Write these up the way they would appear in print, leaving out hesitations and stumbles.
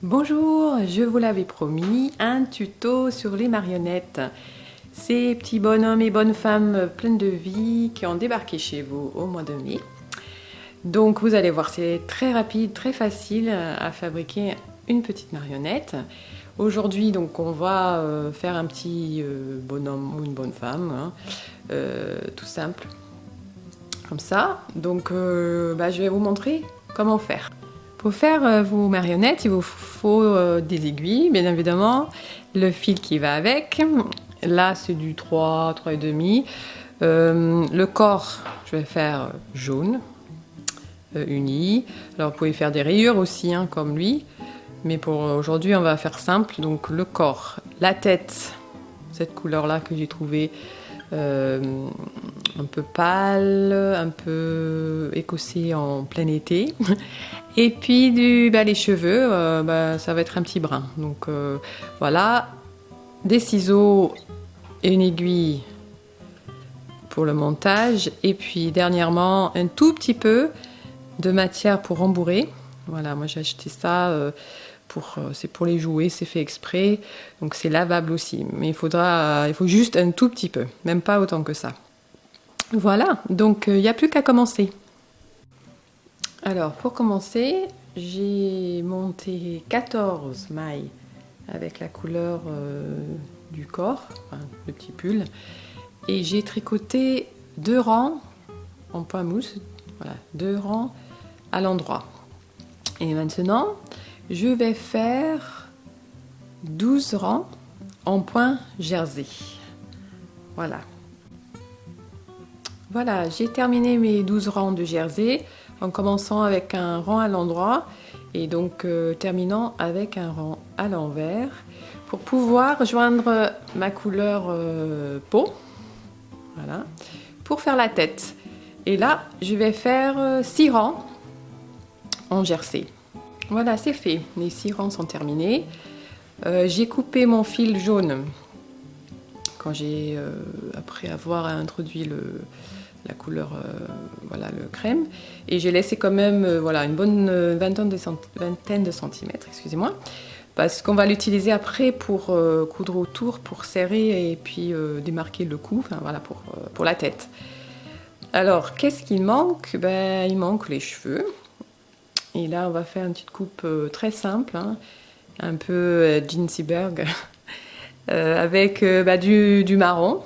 Bonjour, je vous l'avais promis, un tuto sur les marionnettes. Ces petits bonhommes et bonnes femmes pleines de vie qui ont débarqué chez vous au mois de mai. Donc vous allez voir, c'est très rapide, très facile à fabriquer une petite marionnette. Aujourd'hui, donc on va faire un petit bonhomme ou une bonne femme, hein, tout simple, comme ça. Donc je vais vous montrer comment faire. Pour faire vos marionnettes, il vous faut des aiguilles, bien évidemment, le fil qui va avec. Là, c'est du 3, 3,5. Le corps, je vais faire jaune, uni. Alors, vous pouvez faire des rayures aussi, hein, comme lui. Mais pour aujourd'hui, on va faire simple. Donc, le corps, la tête, cette couleur-là que j'ai trouvée un peu pâle, un peu écossais en plein été. Et puis les cheveux, ça va être un petit brun. Donc voilà, des ciseaux et une aiguille pour le montage. Et puis dernièrement, un tout petit peu de matière pour rembourrer. Voilà, moi j'ai acheté ça, c'est pour les jouets, c'est fait exprès. Donc c'est lavable aussi. Mais il faut juste un tout petit peu, même pas autant que ça. Voilà, donc il n'y a plus qu'à commencer. Alors, pour commencer, j'ai monté 14 mailles avec la couleur du corps, enfin, le petit pull, et j'ai tricoté 2 rangs en point mousse, voilà, 2 rangs à l'endroit. Et maintenant, je vais faire 12 rangs en point jersey. Voilà. Voilà, j'ai terminé mes 12 rangs de jersey en commençant avec un rang à l'endroit et donc terminant avec un rang à l'envers pour pouvoir joindre ma couleur peau, voilà, pour faire la tête. Et là, je vais faire 6 rangs en jersey. Voilà, c'est fait, les 6 rangs sont terminés. J'ai coupé mon fil jaune quand après avoir introduit la couleur, voilà, le crème, et j'ai laissé quand même une bonne vingtaine de centimètres, excusez-moi, parce qu'on va l'utiliser après pour coudre autour, pour serrer et puis démarquer le cou, enfin voilà, pour la tête. Alors, qu'est-ce qu'il manque? Il manque les cheveux, et là on va faire une petite coupe très simple, hein, un peu Ginseberg, avec du marron.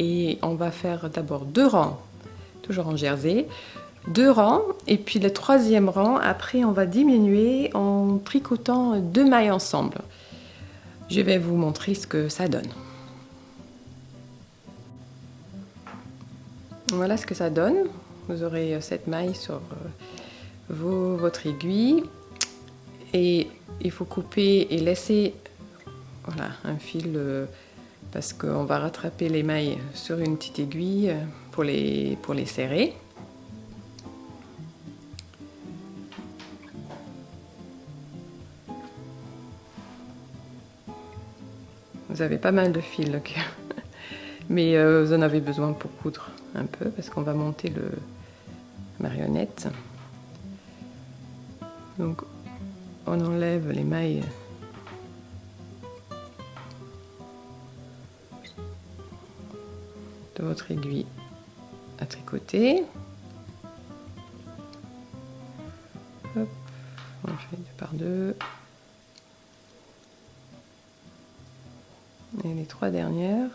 Et on va faire d'abord 2 rangs, toujours en jersey, 2 rangs, et puis le 3e rang, après on va diminuer en tricotant 2 mailles ensemble. Je vais vous montrer ce que ça donne. Voilà ce que ça donne. Vous aurez 7 mailles sur votre aiguille, et il faut couper et laisser, voilà, un fil parce qu'on va rattraper les mailles sur une petite aiguille pour les serrer. Vous avez pas mal de fils, mais vous en avez besoin pour coudre un peu parce qu'on va monter la marionnette. Donc on enlève les mailles de votre aiguille à tricoter. Hop, on fait 2 par 2. Et les 3 dernières.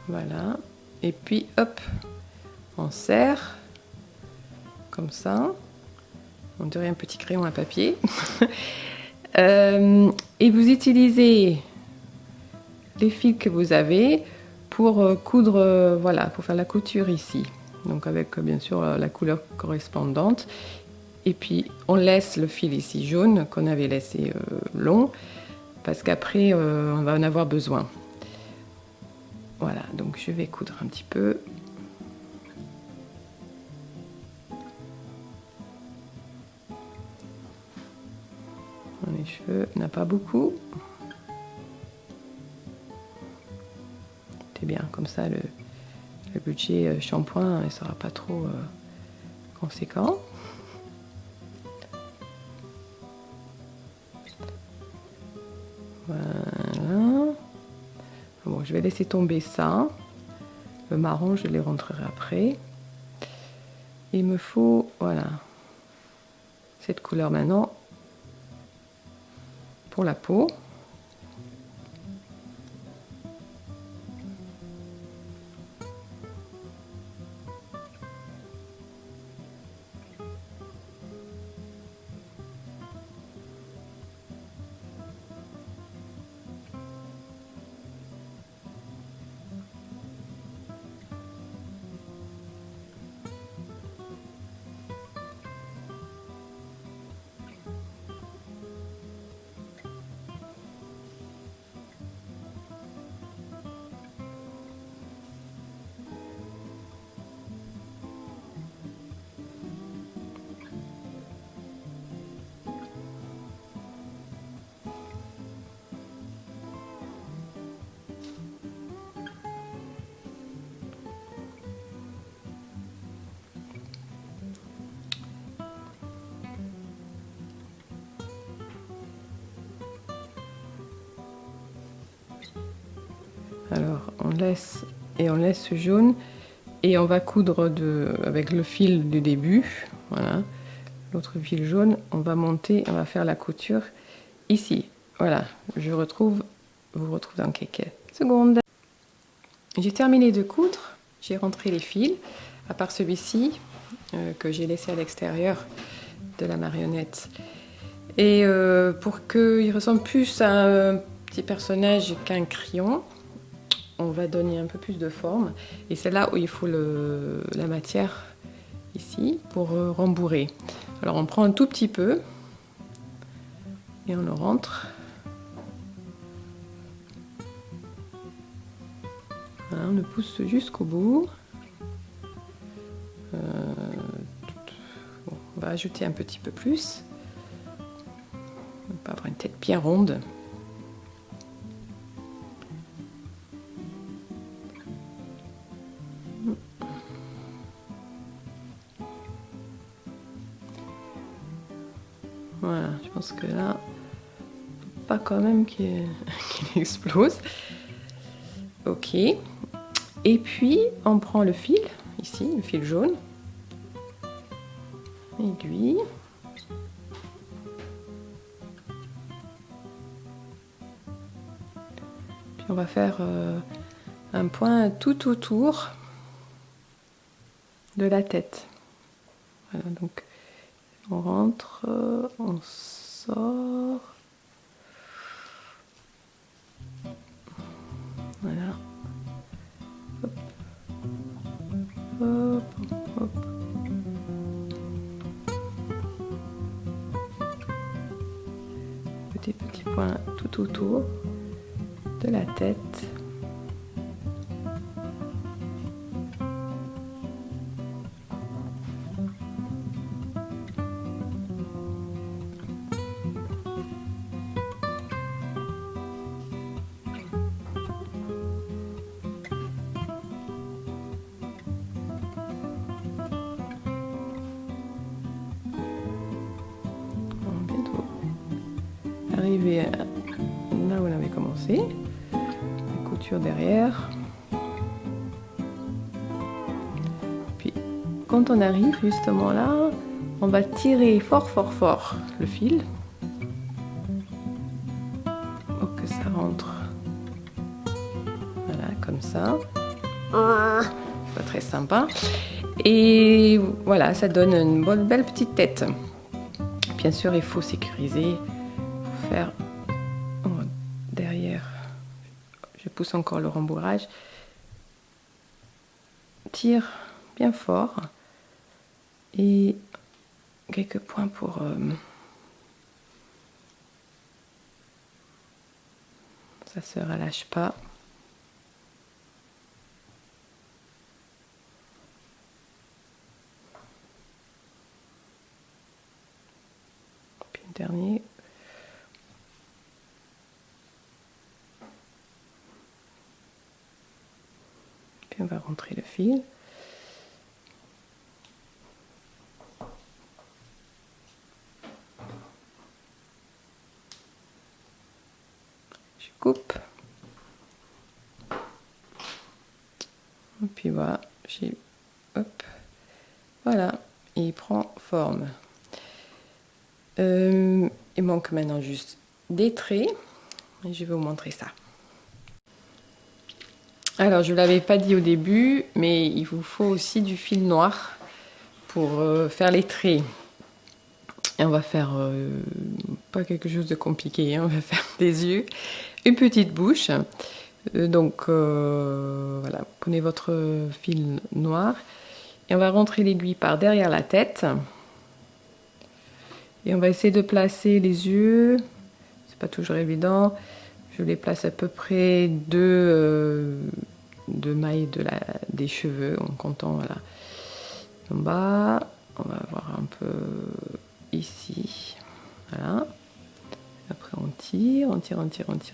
Voilà. Et puis hop, on serre comme ça. On dirait un petit crayon à papier. Et vous utilisez les fils que vous avez pour coudre, voilà, pour faire la couture ici. Donc avec bien sûr la couleur correspondante. Et puis on laisse le fil ici jaune qu'on avait laissé long parce qu'après on va en avoir besoin. Voilà, donc je vais coudre un petit peu. Les cheveux, n'a pas beaucoup. C'est bien, comme ça le budget shampoing ne sera pas trop conséquent. Voilà. Bon, je vais laisser tomber ça. Le marron, je les rentrerai après. Il me faut, voilà, cette couleur maintenant pour la peau. Alors, on laisse ce jaune et on va coudre avec le fil du début. Voilà, l'autre fil jaune, on va monter, on va faire la couture ici. Voilà, vous retrouve dans quelques secondes. J'ai terminé de coudre, j'ai rentré les fils, à part celui-ci que j'ai laissé à l'extérieur de la marionnette. Et pour qu'il ressemble plus à un petit personnage qu'un crayon, on va donner un peu plus de forme. Et c'est là où il faut la matière, ici, pour rembourrer. Alors on prend un tout petit peu et on le rentre. Voilà, on le pousse jusqu'au bout. Bon, on va ajouter un petit peu plus. On va avoir une tête bien ronde. Voilà, je pense que là, pas quand même qu'il explose. Ok. Et puis, on prend le fil, ici, le fil jaune. Aiguille. Puis on va faire un point tout autour de la tête. Voilà, donc on rentre, on sort. Voilà. Hop. Hop, hop. Petit point tout autour de la tête. Arriver là où on avait commencé, la couture derrière. Puis quand on arrive justement là, on va tirer fort le fil pour que ça rentre. Voilà, comme ça. Pas très sympa. Et voilà, ça donne une bonne belle petite tête. Bien sûr, il faut sécuriser. Faire derrière, je pousse encore le rembourrage, tire bien fort et quelques points pour ça se relâche pas. Et on va rentrer le fil. Je coupe. Et puis voilà, hop, voilà, et il prend forme. Il manque maintenant juste des traits et je vais vous montrer ça. Alors je ne l'avais pas dit au début, mais il vous faut aussi du fil noir pour faire les traits. Et on va faire pas quelque chose de compliqué, hein, on va faire des yeux, une petite bouche. Donc voilà, prenez votre fil noir et on va rentrer l'aiguille par derrière la tête. Et on va essayer de placer les yeux, c'est pas toujours évident. Je les place à peu près deux mailles des cheveux en comptant, voilà. En bas, on va voir un peu ici, voilà. Après on tire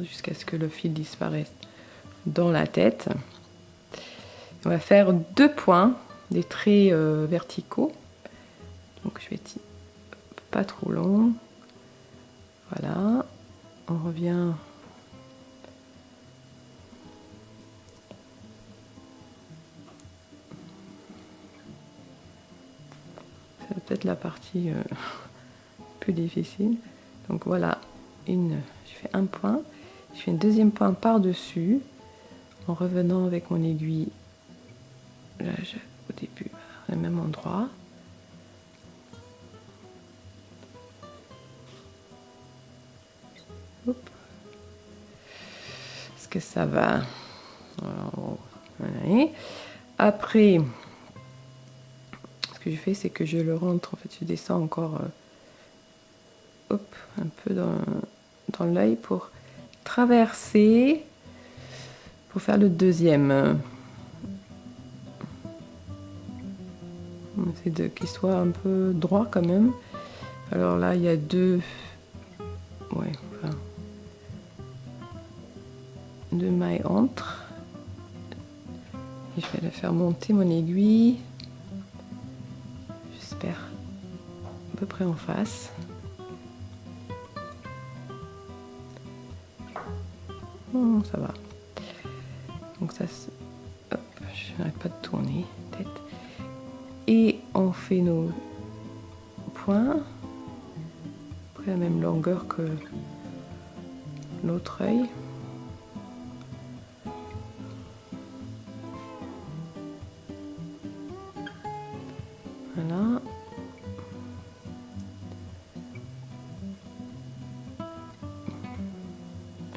jusqu'à ce que le fil disparaisse dans la tête. On va faire 2 points, des traits verticaux. Donc je vais tirer pas trop long. Voilà, on revient. C'est peut-être la partie plus difficile. Donc voilà, je fais un point, je fais un deuxième point par-dessus en revenant avec mon aiguille là, au début, au même endroit. Hop. Est-ce que ça va? Alors, voilà. Après, ce que je fais, c'est que je le rentre, en fait, je descends encore hop, un peu dans l'œil pour traverser, pour faire le deuxième. On essaie qu'il soit un peu droit quand même. Alors là, il y a deux mailles entre. Et je vais la faire monter mon aiguille. J'espère à peu près en face. Oh, ça va. Donc ça, hop, je n'arrête pas de tourner tête. Et on fait nos points. Après la même longueur que l'autre œil. Voilà.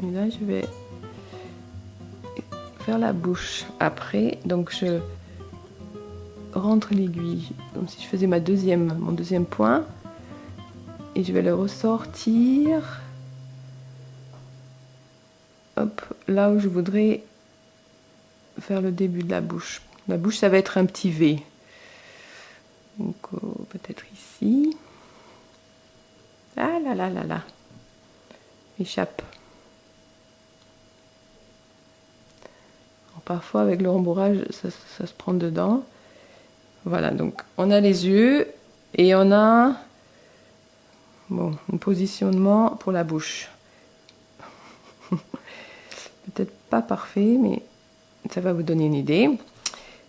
Et là, je vais faire la bouche après. Donc, je rentre l'aiguille comme si je faisais mon deuxième point. Et je vais le ressortir. Hop, là où je voudrais faire le début de la bouche. La bouche, ça va être un petit V. Donc, peut-être ici. Ah là là là là. Échappe. Alors, parfois, avec le rembourrage, ça se prend dedans. Voilà, donc on a les yeux et on a un positionnement pour la bouche. Peut-être pas parfait, mais ça va vous donner une idée.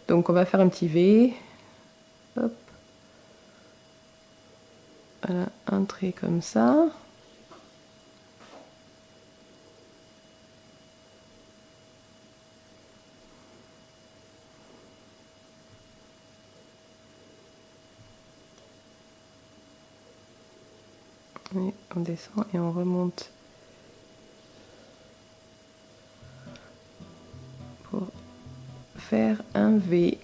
Donc on va faire un petit V. Hop. Voilà, un trait comme ça. Et on descend et on remonte pour faire un V.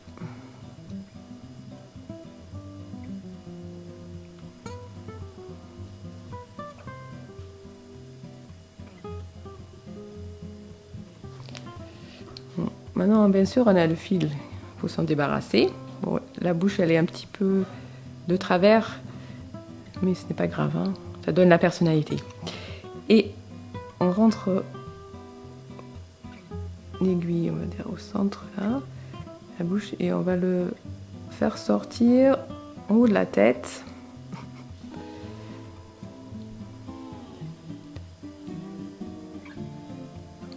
Bon, maintenant, bien sûr, on a le fil, il faut s'en débarrasser. Bon, la bouche, elle est un petit peu de travers, mais ce n'est pas grave, hein. Ça donne la personnalité. Et on rentre l'aiguille, on va dire, au centre là. la bouche et on va le faire sortir en haut de la tête.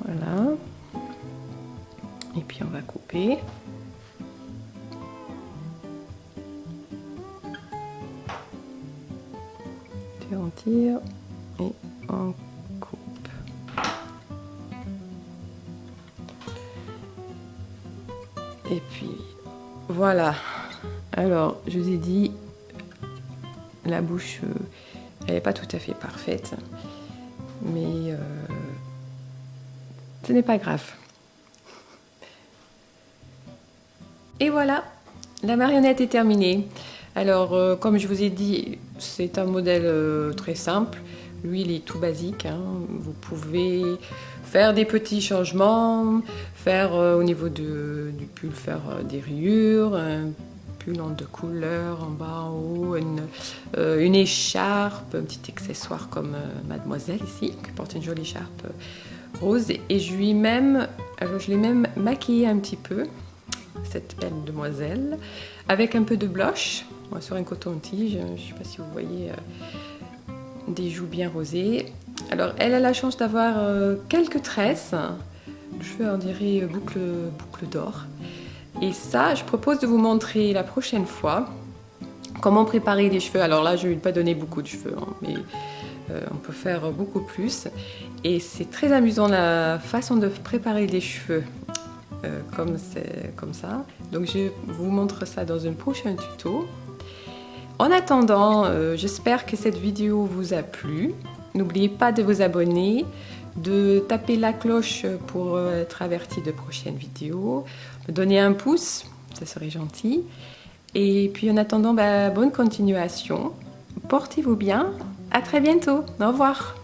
Voilà. Et puis on va couper. Et on tire et on coupe. Et puis voilà. Alors je vous ai dit, la bouche elle n'est pas tout à fait parfaite, mais ce n'est pas grave. Et voilà, la marionnette est terminée. Alors, comme je vous ai dit, c'est un modèle très simple. Lui, il est tout basique, hein. Vous pouvez faire des petits changements, faire au niveau du pull, faire des rayures, un pull en 2 couleurs, en bas, en haut, une écharpe, un petit accessoire comme mademoiselle ici, qui porte une jolie écharpe rose. Et je l'ai même maquillée un petit peu, cette belle demoiselle, avec un peu de blush sur un coton-tige. Je ne sais pas si vous voyez des joues bien rosées. Alors elle a la chance d'avoir quelques tresses, le cheveu on dirait boucle d'or. Et ça, je propose de vous montrer la prochaine fois comment préparer des cheveux. Alors là, je ne vais pas donner beaucoup de cheveux, hein, mais on peut faire beaucoup plus. Et c'est très amusant la façon de préparer des cheveux. Comme ça. Donc je vous montre ça dans un prochain tuto. En attendant, j'espère que cette vidéo vous a plu. N'oubliez pas de vous abonner, de taper la cloche pour être averti de prochaines vidéos, de donner un pouce, ça serait gentil. Et puis en attendant, bonne continuation. Portez-vous bien. À très bientôt. Au revoir.